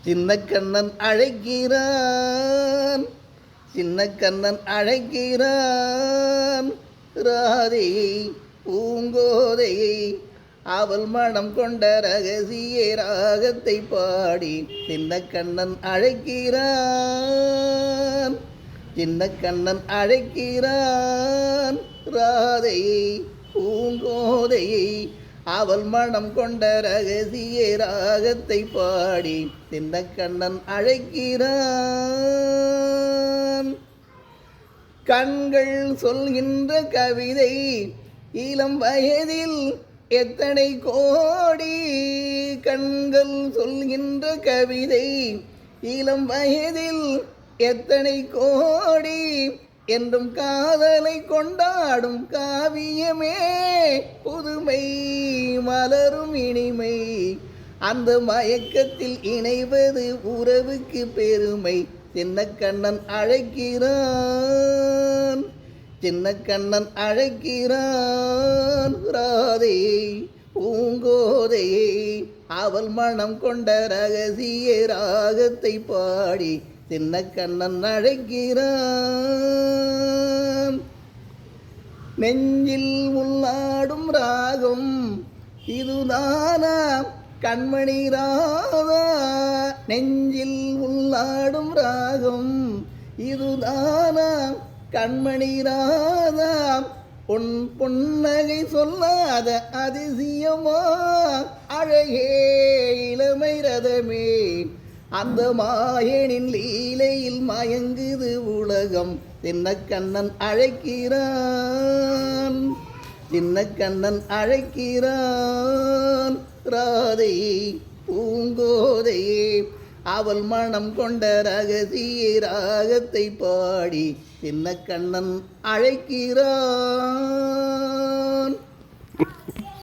சின்ன கண்ணன் அழைக்கிறான், சின்ன கண்ணன் அழைக்கிறான். ராதையை பூங்கோதையை அவள் மனம் கொண்ட ரகசிய ராகத்தை பாடி சின்ன கண்ணன் அழைக்கிறான், சின்ன கண்ணன் அழைக்கிறான். ராதையை பூங்கோதையை அவள் மனம் கொண்ட ரகசிய ராகத்தை பாடி சின்ன கண்ணன் அழைக்கிறான். கண்கள் சொல்கின்ற கவிதை இளம் வயதில் எத்தனை கோடி, கண்கள் சொல்கின்ற கவிதை இளம் வயதில் எத்தனை கோடி, என்றும் காதலை கொண்டாடும் காவியமே புதுமை மலரும் இனிமை. அந்த மயக்கத்தில் இணைவது உறவுக்கு பெருமை. சின்ன கண்ணன் அழைக்கிறான், சின்ன கண்ணன் அழைக்கிறான். ராதையை பூங்கோதையை அவள் மனம் கொண்ட ரகசிய ராகத்தை பாடி சின்ன கண்ணன் அழைக்கிறான். நெஞ்சில் உள்ளாடும் ராகம் இதுதானா கண்மணி ராதா, நெஞ்சில் உள்ளாடும் ராகம் இதுதானா கண்மணி ராதா. பொன் பொன்னகை சொல்லாத அதிசயமா அழகே இளமை ரதமே, அந்த மாயனின் லீலையில் மயங்குது உலகம். சின்ன கண்ணன் அழைக்கிறான், சின்ன கண்ணன் அழைக்கிறான். ராதையை பூங்கோதையே அவள் மனம் கொண்ட ரகசிய ராகத்தை பாடி சின்ன கண்ணன் அழைக்கிறான்.